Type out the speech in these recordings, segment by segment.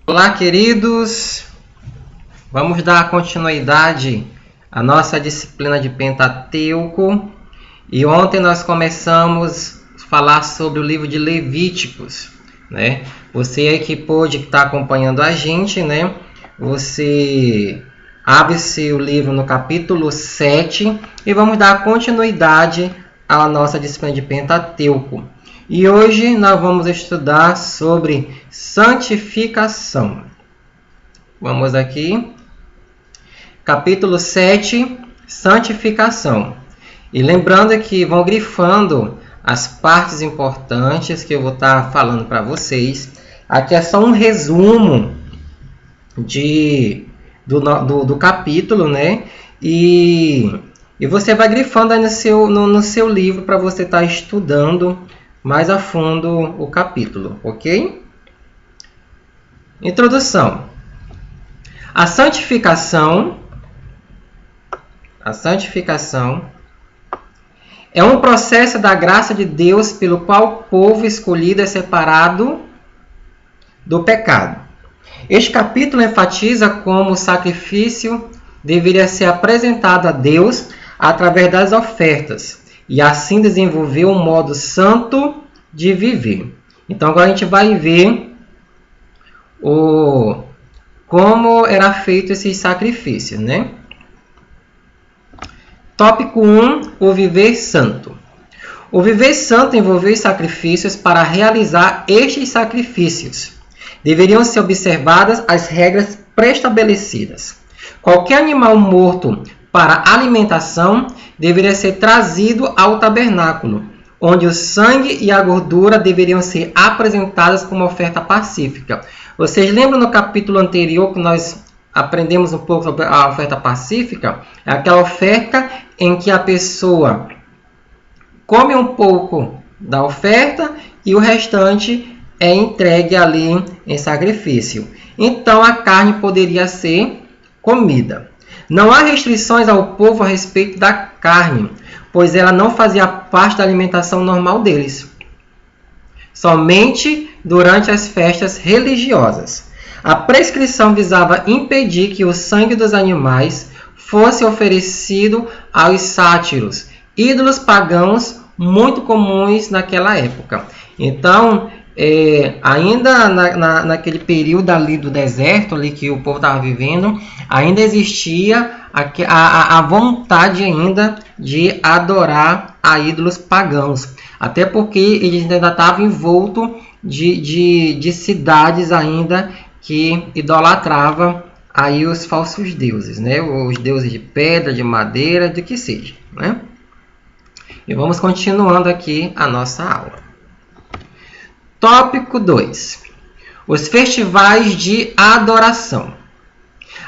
Olá, queridos! Vamos dar continuidade à nossa disciplina de Pentateuco. E ontem nós começamos a falar sobre o livro de Levíticos, né? Você aí que pôde estar acompanhando a gente, né? Você abre seu livro no capítulo 7 e vamos dar continuidade à nossa disciplina de Pentateuco. E hoje nós vamos estudar sobre santificação. Vamos aqui. Capítulo 7, santificação. E lembrando que vão grifando as partes importantes que eu vou estar falando para vocês. Aqui é só um resumo do capítulo, né? E você vai grifando aí no seu livro para você estar estudando mais a fundo o capítulo, ok? Introdução. A santificação é um processo da graça de Deus pelo qual o povo escolhido é separado do pecado. Este capítulo enfatiza como o sacrifício deveria ser apresentado a Deus através das ofertas e assim desenvolver um modo santo de viver. Então agora a gente vai ver como era feito esse sacrifício, né? Tópico 1, o viver santo. O viver santo envolveu os sacrifícios. Para realizar estes sacrifícios, deveriam ser observadas as regras pré-estabelecidas. Qualquer animal morto para alimentação deveria ser trazido ao tabernáculo, onde o sangue e a gordura deveriam ser apresentadas como oferta pacífica. Vocês lembram no capítulo anterior que nós aprendemos um pouco sobre a oferta pacífica? É aquela oferta em que a pessoa come um pouco da oferta e o restante é entregue ali em sacrifício. Então a carne poderia ser comida. Não há restrições ao povo a respeito da carne, pois ela não fazia parte da alimentação normal deles. Somente durante as festas religiosas. A prescrição visava impedir que o sangue dos animais fosse oferecido aos sátiros, ídolos pagãos muito comuns naquela época. Então, ainda naquele período ali do deserto ali que o povo estava vivendo, ainda existia a vontade ainda de adorar a ídolos pagãos. Até porque eles ainda estavam envoltos de cidades ainda que idolatravam aí os falsos deuses, né? Os deuses de pedra, de madeira, do que seja, né? E vamos continuando aqui a nossa aula. Tópico 2. Os festivais de adoração.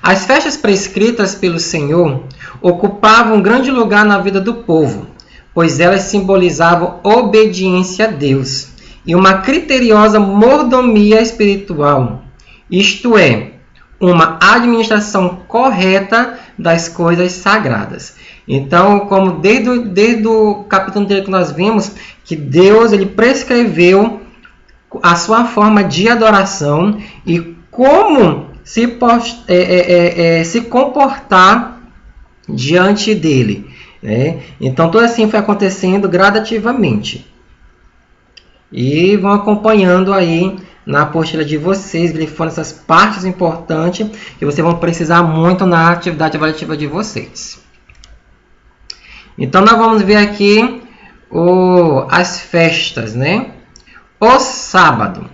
As festas prescritas pelo Senhor ocupavam um grande lugar na vida do povo, pois elas simbolizavam obediência a Deus e uma criteriosa mordomia espiritual, isto é, uma administração correta das coisas sagradas. Então, como desde o capítulo anterior que nós vimos, que Deus ele prescreveu a sua forma de adoração e como se comportar diante dele, né? Então, tudo assim foi acontecendo gradativamente. E vão acompanhando aí na apostila de vocês, grifando essas partes importantes que vocês vão precisar muito na atividade avaliativa de vocês. Então, nós vamos ver aqui as festas, né? O sábado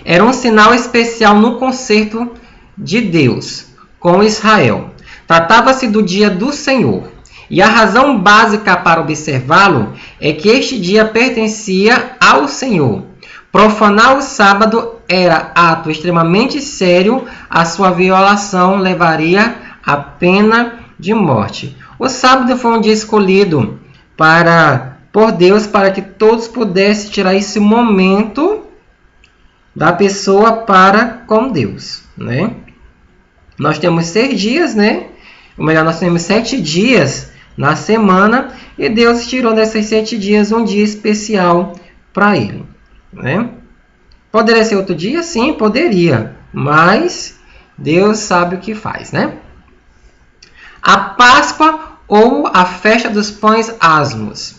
era um sinal especial no concerto de Deus com Israel. Tratava-se do dia do Senhor. E a razão básica para observá-lo é que este dia pertencia ao Senhor. Profanar o sábado era ato extremamente sério, a sua violação levaria à pena de morte. O sábado foi um dia escolhido por Deus para que todos pudessem tirar esse momento da pessoa para com Deus, né? Nós temos 6 dias, né? Ou melhor, nós temos 7 dias na semana e Deus tirou desses 7 dias um dia especial para ele. né? Poderia ser outro dia? Sim, poderia. Mas Deus sabe o que faz, né? A Páscoa ou a festa dos pães asmos.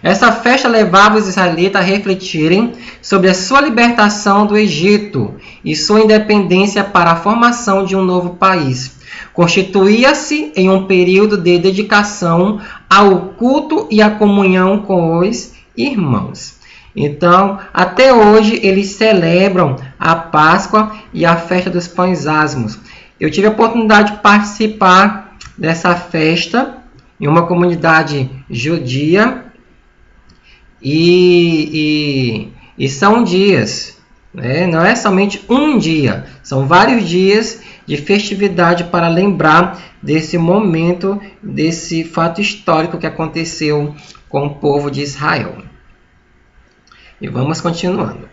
Essa festa levava os israelitas a refletirem sobre a sua libertação do Egito e sua independência para a formação de um novo país. Constituía-se em um período de dedicação ao culto e à comunhão com os irmãos. Então, até hoje, eles celebram a Páscoa e a festa dos pães asmos. Eu tive a oportunidade de participar dessa festa em uma comunidade judia e são dias, né? Não é somente um dia, são vários dias de festividade para lembrar desse momento, desse fato histórico que aconteceu com o povo de Israel. E vamos continuando.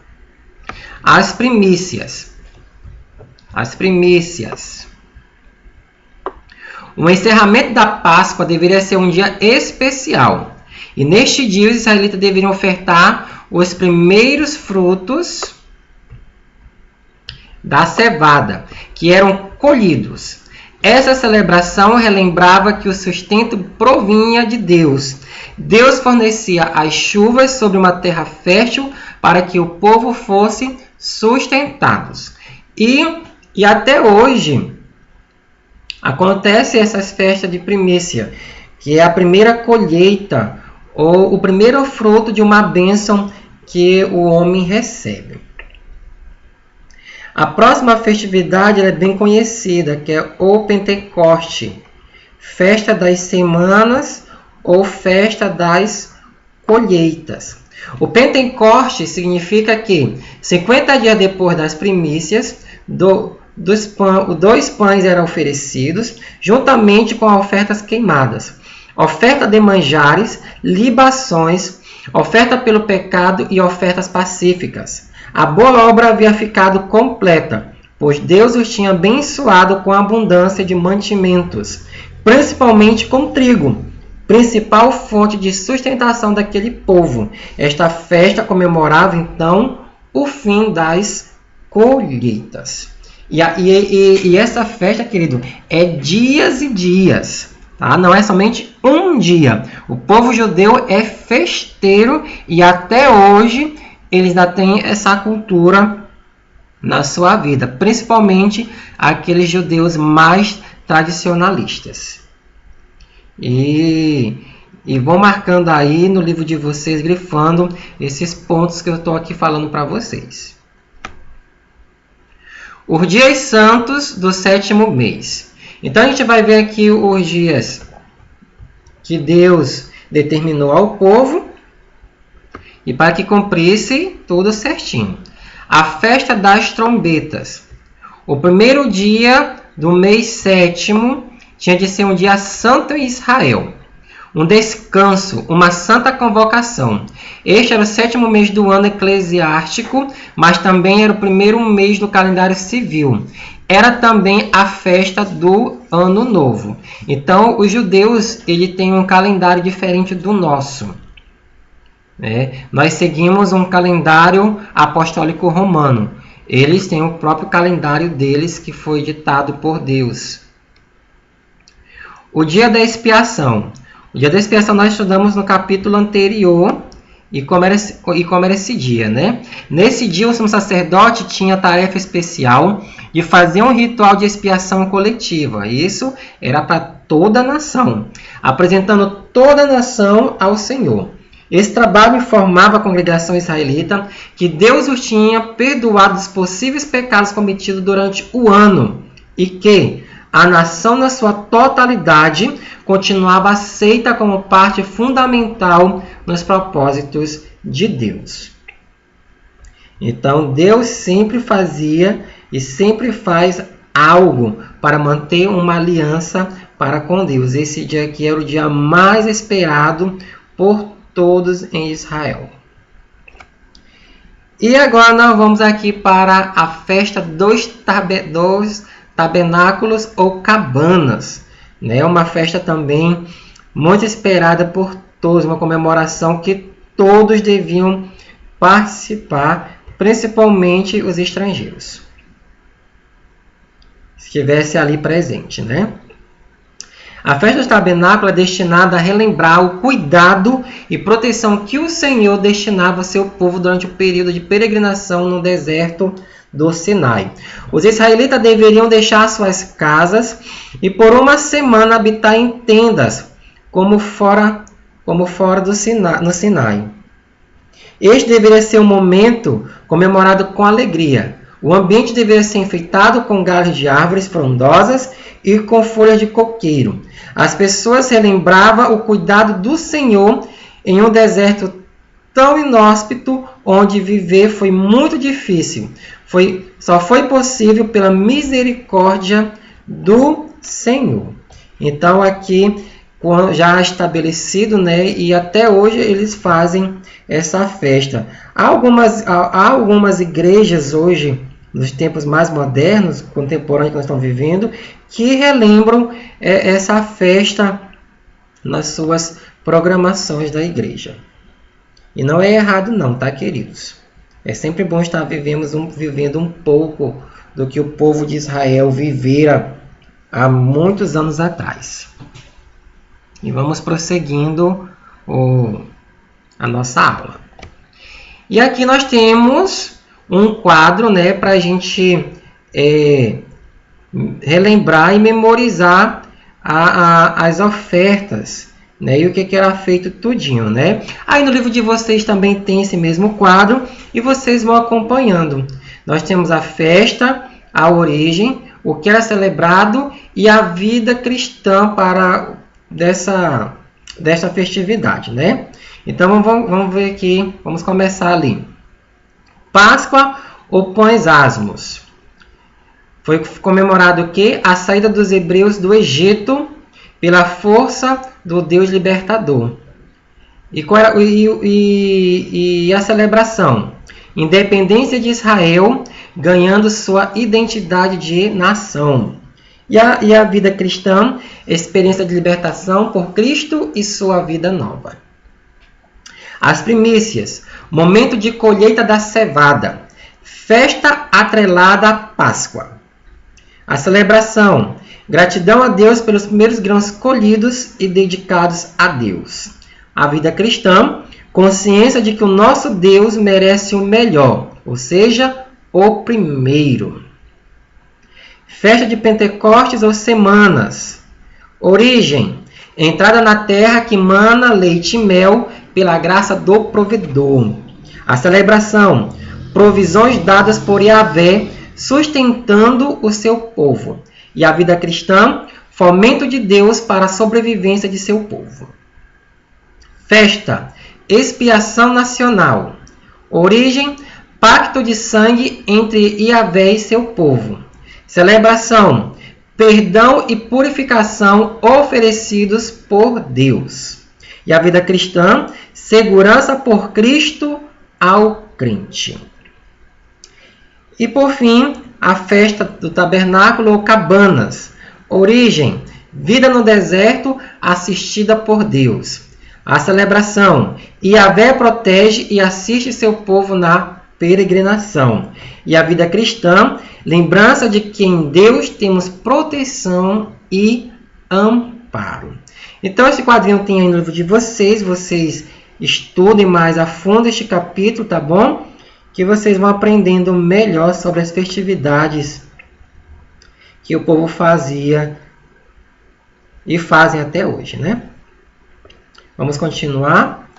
As primícias. As primícias. O encerramento da Páscoa deveria ser um dia especial. E neste dia os israelitas deveriam ofertar os primeiros frutos da cevada, que eram colhidos. Essa celebração relembrava que o sustento provinha de Deus. Deus fornecia as chuvas sobre uma terra fértil para que o povo fosse sustentados. E até hoje acontece essas festas de primícia, que é a primeira colheita ou o primeiro fruto de uma bênção que o homem recebe. A próxima festividade é bem conhecida, que é o Pentecoste, festa das semanas ou festa das colheitas. O Pentecoste significa que 50 dias depois das primícias, dois pães eram oferecidos, juntamente com ofertas queimadas, oferta de manjares, libações, oferta pelo pecado e ofertas pacíficas. A boa obra havia ficado completa, pois Deus os tinha abençoado com abundância de mantimentos, principalmente com trigo, principal fonte de sustentação daquele povo. Esta festa comemorava, então, o fim das colheitas. E essa festa, querido, é dias e dias. Tá? Não é somente um dia. O povo judeu é festeiro e até hoje eles ainda têm essa cultura na sua vida, principalmente aqueles judeus mais tradicionalistas. E vão marcando aí no livro de vocês, grifando esses pontos que eu estou aqui falando para vocês. Os dias santos do 7º mês. Então a gente vai ver aqui os dias que Deus determinou ao povo e para que cumprisse tudo certinho. A festa das trombetas. O primeiro dia do mês 7º tinha de ser um dia santo em Israel. Um descanso, uma santa convocação. Este era o 7º mês do ano eclesiástico, mas também era o primeiro mês do calendário civil. Era também a festa do Ano Novo. Então, os judeus têm um calendário diferente do nosso. Nós seguimos um calendário apostólico romano. Eles têm o próprio calendário deles que foi ditado por Deus. O dia da expiação. O dia da expiação nós estudamos no capítulo anterior e como era esse dia, né? Nesse dia o sumo sacerdote tinha a tarefa especial de fazer um ritual de expiação coletiva. Isso era para toda a nação, apresentando toda a nação ao Senhor. Esse trabalho informava a congregação israelita que Deus os tinha perdoado dos possíveis pecados cometidos durante o ano e que a nação na sua totalidade continuava aceita como parte fundamental nos propósitos de Deus. Então Deus sempre fazia e sempre faz algo para manter uma aliança para com Deus. Esse dia aqui era o dia mais esperado por todos em Israel. E agora nós vamos aqui para a festa dos tabernáculos ou cabanas. Uma festa também muito esperada por todos, uma comemoração que todos deviam participar, principalmente os estrangeiros. Se estivesse ali presente, né? A festa do tabernáculo é destinada a relembrar o cuidado e proteção que o Senhor destinava ao seu povo durante o período de peregrinação no deserto do Sinai. Os israelitas deveriam deixar suas casas e por uma semana habitar em tendas, como fora do Sinai, no Sinai. Este deveria ser um momento comemorado com alegria. O ambiente deveria ser enfeitado com galhos de árvores frondosas e com folhas de coqueiro. As pessoas relembravam o cuidado do Senhor em um deserto tão inóspito, onde viver foi muito difícil. Só foi possível pela misericórdia do Senhor. Então aqui já estabelecido, né, e até hoje eles fazem essa festa. Há algumas igrejas hoje, nos tempos mais modernos, contemporâneos que nós estamos vivendo, que relembram essa festa nas suas programações da igreja. E não é errado não, tá, queridos? É sempre bom estar vivendo um pouco do que o povo de Israel vivera há muitos anos atrás. E vamos prosseguindo a nossa aula. E aqui nós temos um quadro, né, para a gente relembrar e memorizar as ofertas, né, e o que era feito tudinho, né? Aí no livro de vocês também tem esse mesmo quadro e vocês vão acompanhando. Nós temos a festa, a origem, o que era celebrado e a vida cristã dessa festividade, né? Então vamos ver aqui, vamos começar ali. Páscoa ou pães asmos. Foi comemorado o quê? A saída dos hebreus do Egito pela força do Deus libertador. E a celebração? Independência de Israel, ganhando sua identidade de nação. E a vida cristã, experiência de libertação por Cristo e sua vida nova. As primícias, momento de colheita da cevada, festa atrelada à Páscoa. A celebração, gratidão a Deus pelos primeiros grãos colhidos e dedicados a Deus. A vida cristã, consciência de que o nosso Deus merece o melhor, ou seja, o primeiro. Festa de Pentecostes ou semanas. Origem, entrada na terra que mana leite e mel pela graça do provedor. A celebração, provisões dadas por Yahvé, sustentando o seu povo. E a vida cristã, fomento de Deus para a sobrevivência de seu povo. Festa, expiação nacional. Origem, pacto de sangue entre Yahvé e seu povo. Celebração, perdão e purificação oferecidos por Deus. E a vida cristã, segurança por Cristo ao crente. E por fim, a festa do tabernáculo ou cabanas. Origem, vida no deserto assistida por Deus. A celebração, Yahvé protege e assiste seu povo na peregrinação. E a vida cristã, lembrança de que em Deus temos proteção e amparo. Então esse quadrinho tem aí no livro de vocês estudem mais a fundo este capítulo, tá bom? Que vocês vão aprendendo melhor sobre as festividades que o povo fazia e fazem até hoje, né? Vamos continuar.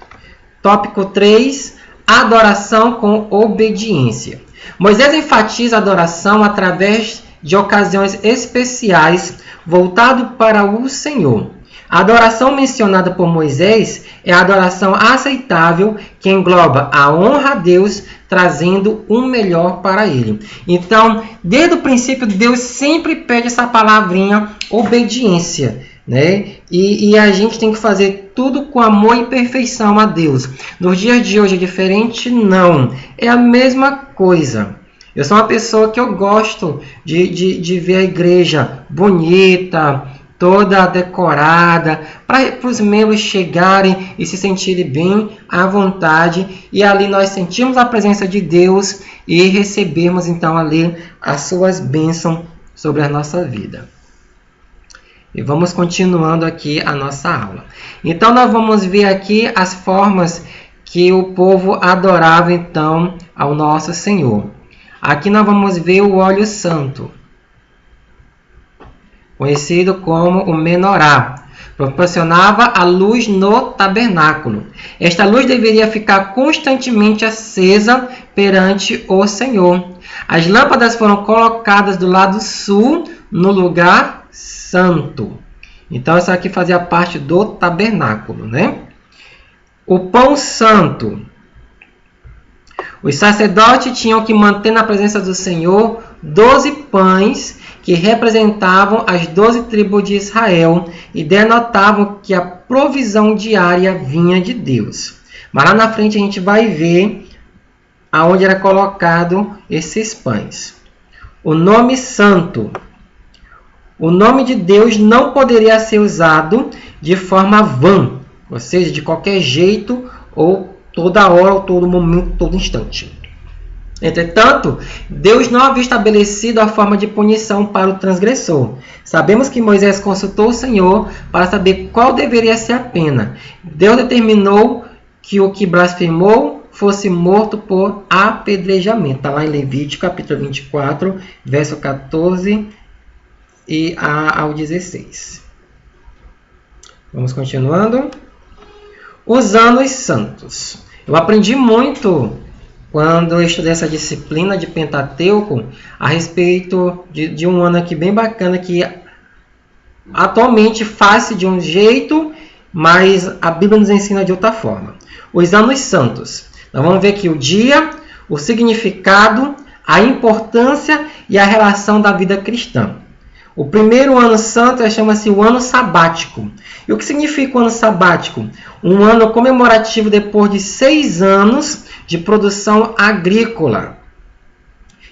Tópico 3, adoração com obediência. Moisés enfatiza a adoração através de ocasiões especiais voltado para o Senhor. A adoração mencionada por Moisés é a adoração aceitável que engloba a honra a Deus, trazendo o melhor para Ele. Então, desde o princípio, Deus sempre pede essa palavrinha obediência, né? E a gente tem que fazer tudo com amor e perfeição a Deus. Nos dias de hoje é diferente? Não. É a mesma coisa. Eu sou uma pessoa que eu gosto de ver a igreja bonita, toda decorada, para os membros chegarem e se sentirem bem à vontade, e ali nós sentimos a presença de Deus e recebemos então ali as suas bênçãos sobre a nossa vida. E vamos continuando aqui a nossa aula. Então nós vamos ver aqui as formas que o povo adorava então ao nosso Senhor. Aqui nós vamos ver o óleo santo, conhecido como o menorá. Proporcionava a luz no tabernáculo. Esta luz deveria ficar constantemente acesa perante o Senhor. As lâmpadas foram colocadas do lado sul, no lugar santo. Então, isso aqui fazia parte do tabernáculo, né? O pão santo. Os sacerdotes tinham que manter na presença do Senhor 12 pães que representavam as 12 tribos de Israel e denotavam que a provisão diária vinha de Deus. Mas lá na frente a gente vai ver aonde era colocado esses pães. O nome santo. O nome de Deus não poderia ser usado de forma vã, ou seja, de qualquer jeito, ou toda hora, ou todo momento, todo instante. Entretanto, Deus não havia estabelecido a forma de punição para o transgressor. Sabemos que Moisés consultou o Senhor para saber qual deveria ser a pena. Deus determinou que o que blasfemou fosse morto por apedrejamento. Está lá em Levítico, capítulo 24, verso 14 e ao 16. Vamos continuando. Os anos santos. Eu aprendi muito quando eu estudei essa disciplina de Pentateuco a respeito de um ano aqui bem bacana que atualmente faz-se de um jeito, mas a Bíblia nos ensina de outra forma. Os anos santos. Nós vamos ver aqui o dia, o significado, a importância e a relação da vida cristã. O primeiro ano santo chama-se o ano sabático. E o que significa o ano sabático? Um ano comemorativo depois de 6 anos de produção agrícola.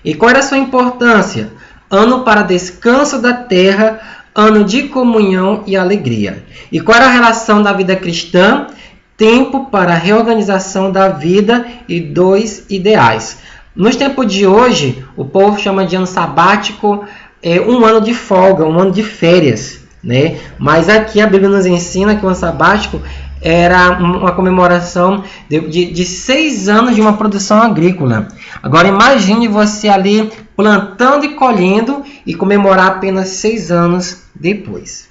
E qual era a sua importância? Ano para descanso da terra, ano de comunhão e alegria. E qual era a relação da vida cristã? Tempo para a reorganização da vida e dos ideais. Nos tempos de hoje, o povo chama de ano sabático um ano de folga, um ano de férias, né? Mas aqui a Bíblia nos ensina que o ano sabático era uma comemoração de 6 anos de uma produção agrícola. Agora imagine você ali plantando e colhendo e comemorar apenas 6 anos depois.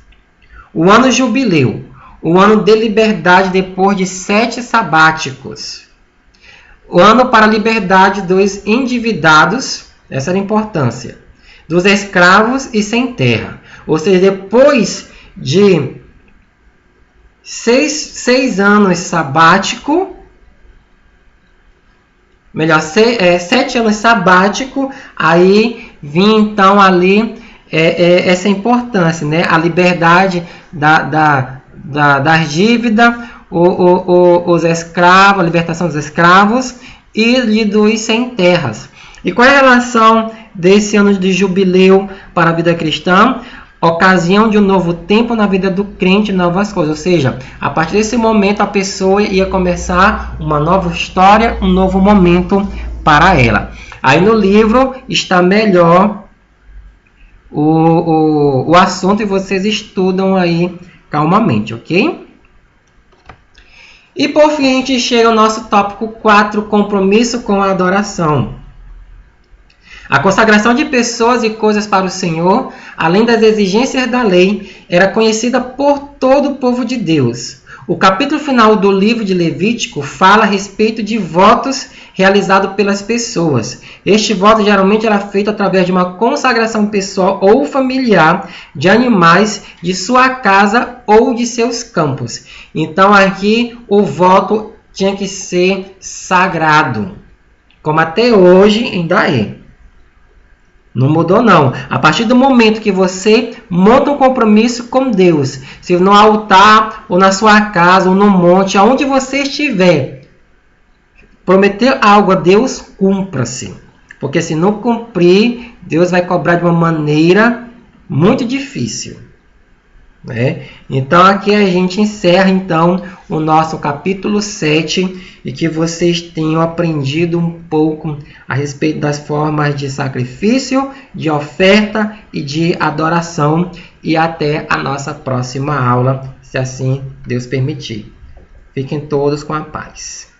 O ano jubileu, o ano de liberdade depois de 7 sabáticos. O ano para a liberdade dos endividados, essa era a importância, dos escravos e sem terra. Ou seja, depois de 6 anos sabático, 7 anos sabático, aí vinha então ali essa importância, né? A liberdade das dívidas, os escravos, a libertação dos escravos e dos sem terras. E qual é a relação desse ano de jubileu para a vida cristã? Ocasião de um novo tempo na vida do crente, novas coisas. Ou seja, a partir desse momento a pessoa ia começar uma nova história, um novo momento para ela. Aí no livro está melhor o assunto e vocês estudam aí calmamente, ok? E por fim a gente chega ao nosso tópico 4, compromisso com a adoração. A consagração de pessoas e coisas para o Senhor, além das exigências da lei, era conhecida por todo o povo de Deus. O capítulo final do livro de Levítico fala a respeito de votos realizados pelas pessoas. Este voto geralmente era feito através de uma consagração pessoal ou familiar de animais de sua casa ou de seus campos. Então aqui o voto tinha que ser sagrado, como até hoje ainda é. Não mudou não. A partir do momento que você monta um compromisso com Deus, se no altar, ou na sua casa, ou no monte, aonde você estiver, prometer algo a Deus, cumpra-se. Porque se não cumprir, Deus vai cobrar de uma maneira muito difícil. né? Então aqui a gente encerra então o nosso capítulo 7 e que vocês tenham aprendido um pouco a respeito das formas de sacrifício, de oferta e de adoração, e até a nossa próxima aula, se assim Deus permitir. Fiquem todos com a paz.